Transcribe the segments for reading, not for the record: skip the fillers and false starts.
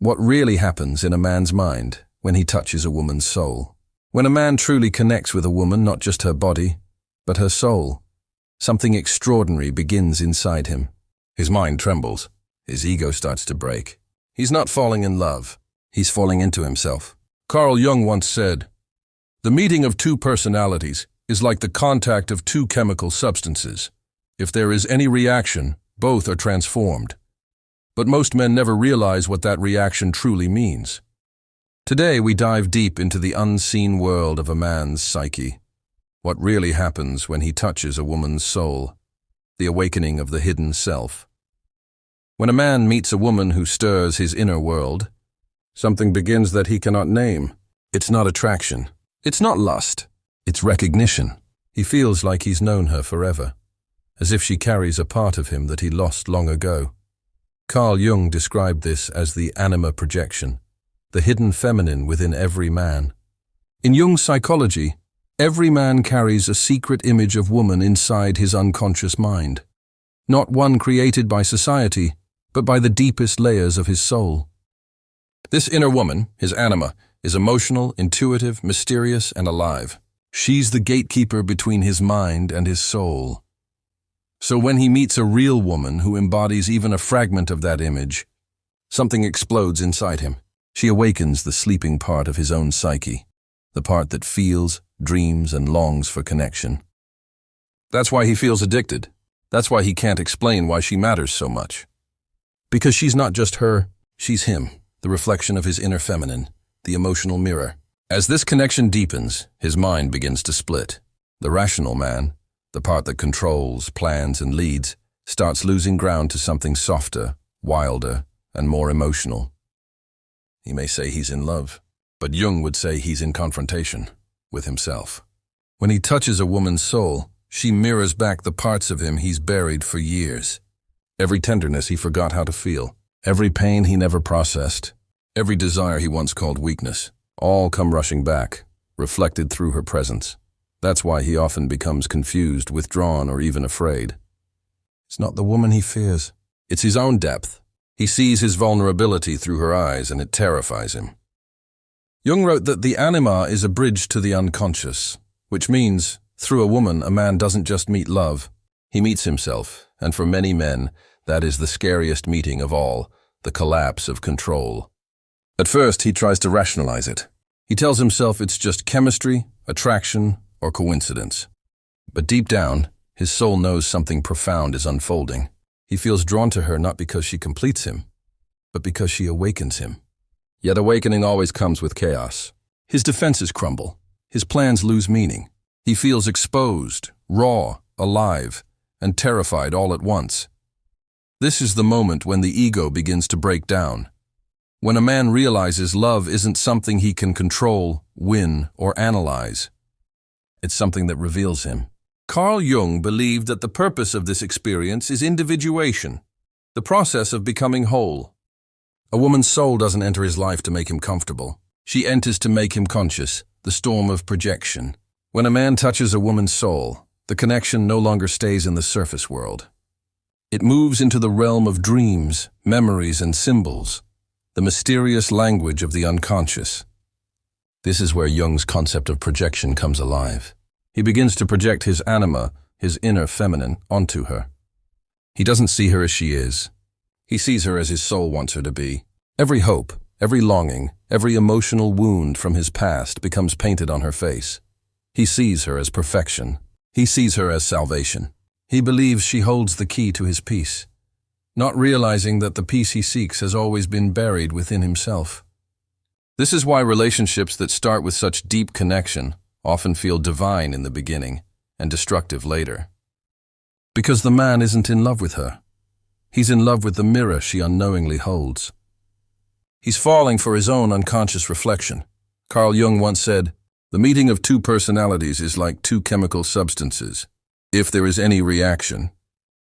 What really happens in a man's mind when he touches a woman's soul? When a man truly connects with a woman, not just her body, but her soul, something extraordinary begins inside him. His mind trembles. His ego starts to break. He's not falling in love. He's falling into himself. Carl Jung once said, "The meeting of two personalities is like the contact of two chemical substances. If there is any reaction, both are transformed." But most men never realize what that reaction truly means. Today we dive deep into the unseen world of a man's psyche. What really happens when he touches a woman's soul, the awakening of the hidden self. When a man meets a woman who stirs his inner world, something begins that he cannot name. It's not attraction. It's not lust. It's recognition. He feels like he's known her forever, as if she carries a part of him that he lost long ago. Carl Jung described this as the Anima projection, the hidden feminine within every man. In Jung's psychology, every man carries a secret image of woman inside his unconscious mind, not one created by society, but by the deepest layers of his soul. This inner woman, his anima, is emotional, intuitive, mysterious, and alive. She's the gatekeeper between his mind and his soul. So when he meets a real woman who embodies even a fragment of that image, something explodes inside him. She awakens the sleeping part of his own psyche, the part that feels, dreams, and longs for connection. That's why he feels addicted. That's why he can't explain why she matters so much. Because she's not just her, she's him, the reflection of his inner feminine, the emotional mirror. As this connection deepens, his mind begins to split. The rational man, the part that controls, plans, and leads, starts losing ground to something softer, wilder, and more emotional. He may say he's in love, but Jung would say he's in confrontation with himself. When he touches a woman's soul, she mirrors back the parts of him he's buried for years. Every tenderness he forgot how to feel, every pain he never processed, every desire he once called weakness, all come rushing back, reflected through her presence. That's why he often becomes confused, withdrawn, or even afraid. It's not the woman he fears. It's his own depth. He sees his vulnerability through her eyes, and it terrifies him. Jung wrote that the anima is a bridge to the unconscious, which means, through a woman, a man doesn't just meet love. He meets himself, and for many men, that is the scariest meeting of all, the collapse of control. At first, he tries to rationalize it. He tells himself it's just chemistry, attraction, or coincidence. But deep down, his soul knows something profound is unfolding. He feels drawn to her not because she completes him, but because she awakens him. Yet awakening always comes with chaos. His defenses crumble. His plans lose meaning. He feels exposed, raw, alive, and terrified all at once. This is the moment when the ego begins to break down. When a man realizes love isn't something he can control, win, or analyze. It's something that reveals him. Carl Jung believed that the purpose of this experience is individuation, the process of becoming whole. A woman's soul doesn't enter his life to make him comfortable. She enters to make him conscious, the storm of projection. When a man touches a woman's soul, the connection no longer stays in the surface world. It moves into the realm of dreams, memories, and symbols, the mysterious language of the unconscious. This is where Jung's concept of projection comes alive. He begins to project his anima, his inner feminine, onto her. He doesn't see her as she is. He sees her as his soul wants her to be. Every hope, every longing, every emotional wound from his past becomes painted on her face. He sees her as perfection. He sees her as salvation. He believes she holds the key to his peace, not realizing that the peace he seeks has always been buried within himself. This is why relationships that start with such deep connection often feel divine in the beginning and destructive later. Because the man isn't in love with her. He's in love with the mirror she unknowingly holds. He's falling for his own unconscious reflection. Carl Jung once said, "The meeting of two personalities is like two chemical substances. If there is any reaction,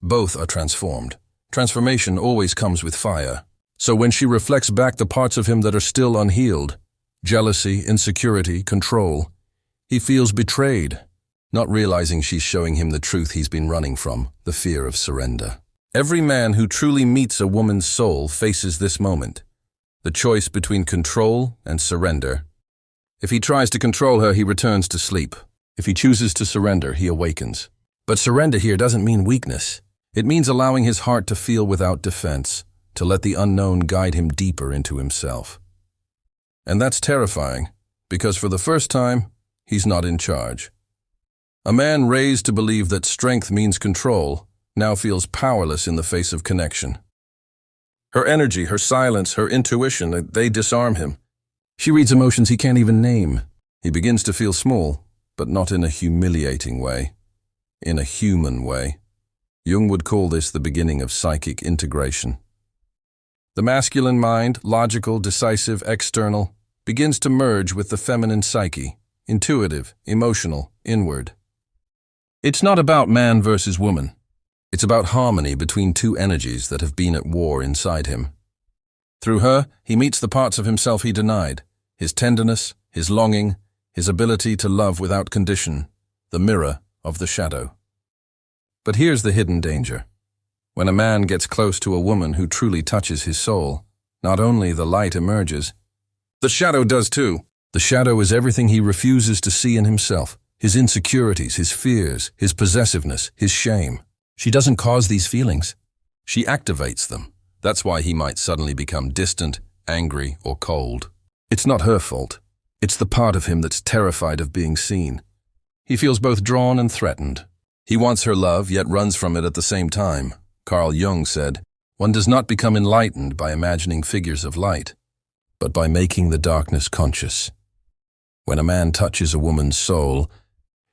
both are transformed. Transformation always comes with fire. So when she reflects back the parts of him that are still unhealed, jealousy, insecurity, control, he feels betrayed, not realizing she's showing him the truth he's been running from, the fear of surrender. Every man who truly meets a woman's soul faces this moment. the choice between control and surrender. If he tries to control her, he returns to sleep. If he chooses to surrender, he awakens. But surrender here doesn't mean weakness. It means allowing his heart to feel without defense, to let the unknown guide him deeper into himself. And that's terrifying, because for the first time, he's not in charge. A man raised to believe that strength means control now feels powerless in the face of connection. Her energy, her silence, her intuition, they disarm him. She reads emotions he can't even name. He begins to feel small, but not in a humiliating way. In a human way. Jung would call this the beginning of psychic integration. The masculine mind, logical, decisive, external, begins to merge with the feminine psyche, intuitive, emotional, inward. It's not about man versus woman. It's about harmony between two energies that have been at war inside him. Through her, he meets the parts of himself he denied, his tenderness, his longing, his ability to love without condition, the mirror of the shadow. But here's the hidden danger. When a man gets close to a woman who truly touches his soul, not only the light emerges, the shadow does too. The shadow is everything he refuses to see in himself, his insecurities, his fears, his possessiveness, his shame. She doesn't cause these feelings. She activates them. That's why he might suddenly become distant, angry, or cold. It's not her fault. It's the part of him that's terrified of being seen. He feels both drawn and threatened. He wants her love, yet runs from it at the same time. Carl Jung said, "One does not become enlightened by imagining figures of light, but by making the darkness conscious." When a man touches a woman's soul,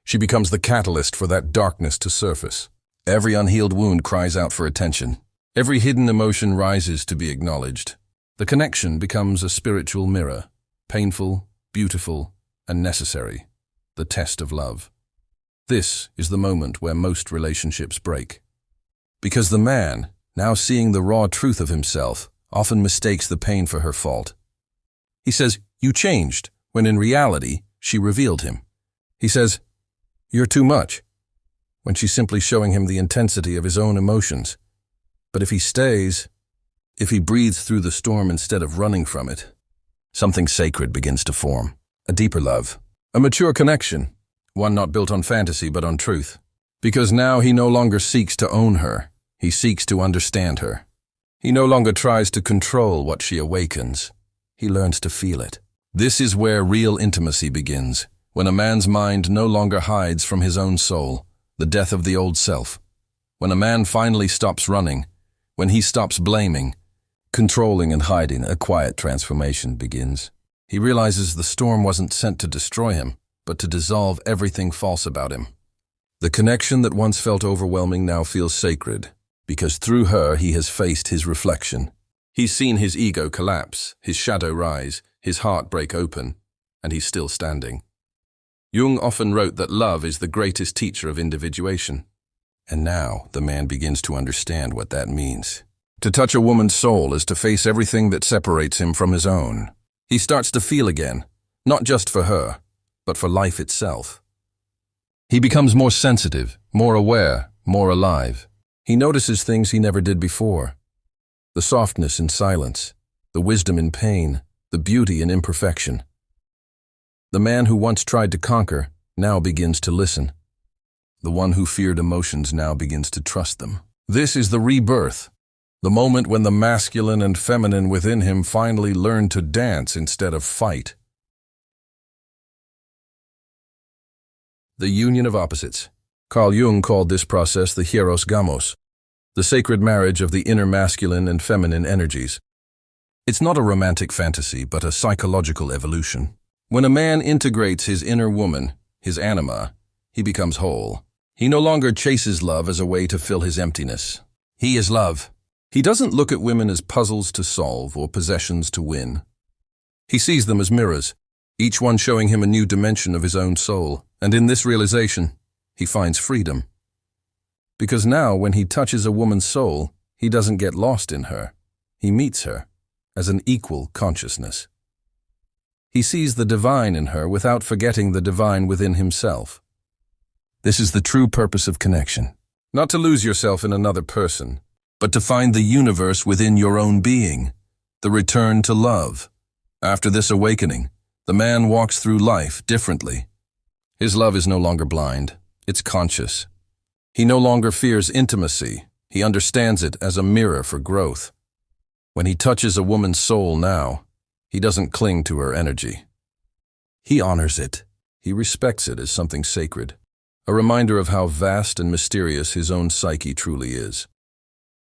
she becomes the catalyst for that darkness to surface. Every unhealed wound cries out for attention. Every hidden emotion rises to be acknowledged. The connection becomes a spiritual mirror, painful, beautiful, and necessary, the test of love. This is the moment where most relationships break. Because the man, now seeing the raw truth of himself, often mistakes the pain for her fault. He says, "You changed," when in reality, she revealed him. He says, "You're too much," when she's simply showing him the intensity of his own emotions. But if he stays, if he breathes through the storm instead of running from it, something sacred begins to form. A deeper love, a mature connection, one not built on fantasy but on truth. Because now he no longer seeks to own her, he seeks to understand her. He no longer tries to control what she awakens, he learns to feel it. This is where real intimacy begins, when a man's mind no longer hides from his own soul, the death of the old self. When a man finally stops running, when he stops blaming, controlling and hiding, a quiet transformation begins. He realizes the storm wasn't sent to destroy him, but to dissolve everything false about him. The connection that once felt overwhelming now feels sacred, because through her he has faced his reflection. He's seen his ego collapse, his shadow rise, his heart break open, and he's still standing. Jung often wrote that love is the greatest teacher of individuation. And now the man begins to understand what that means. To touch a woman's soul is to face everything that separates him from his own. He starts to feel again, not just for her, but for life itself. He becomes more sensitive, more aware, more alive. He notices things he never did before. The softness in silence, the wisdom in pain, the beauty in imperfection. The man who once tried to conquer now begins to listen. The one who feared emotions now begins to trust them. This is the rebirth, the moment when the masculine and feminine within him finally learn to dance instead of fight. The union of opposites. Carl Jung called this process the hieros gamos, the sacred marriage of the inner masculine and feminine energies. It's not a romantic fantasy, but a psychological evolution. When a man integrates his inner woman, his anima, he becomes whole. He no longer chases love as a way to fill his emptiness. He is love. He doesn't look at women as puzzles to solve or possessions to win. He sees them as mirrors, each one showing him a new dimension of his own soul. And in this realization, he finds freedom. Because now, when he touches a woman's soul, he doesn't get lost in her. He meets her as an equal consciousness. He sees the divine in her without forgetting the divine within himself. This is the true purpose of connection. Not to lose yourself in another person, but to find the universe within your own being. the return to love. After this awakening, the man walks through life differently. His love is no longer blind, it's conscious. He no longer fears intimacy, he understands it as a mirror for growth. When he touches a woman's soul now, he doesn't cling to her energy. He honors it. He respects it as something sacred, a reminder of how vast and mysterious his own psyche truly is.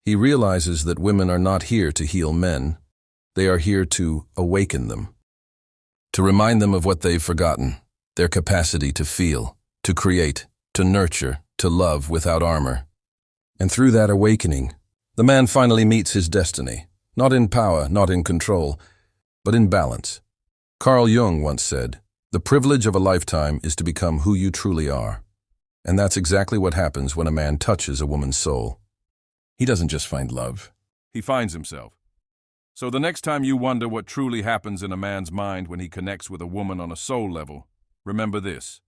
He realizes that women are not here to heal men, they are here to awaken them, to remind them of what they've forgotten, their capacity to feel, to create, to nurture, to love without armor. And through that awakening, the man finally meets his destiny, not in power, not in control, but in balance. Carl Jung once said, "The privilege of a lifetime is to become who you truly are." And that's exactly what happens when a man touches a woman's soul. He doesn't just find love, he finds himself. So the next time you wonder what truly happens in a man's mind when he connects with a woman on a soul level, remember this.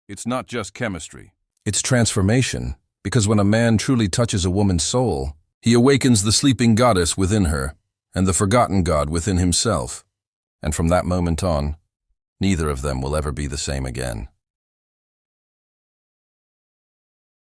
It's not just chemistry. It's transformation, because when a man truly touches a woman's soul, he awakens the sleeping goddess within her and the forgotten god within himself. And from that moment on, neither of them will ever be the same again.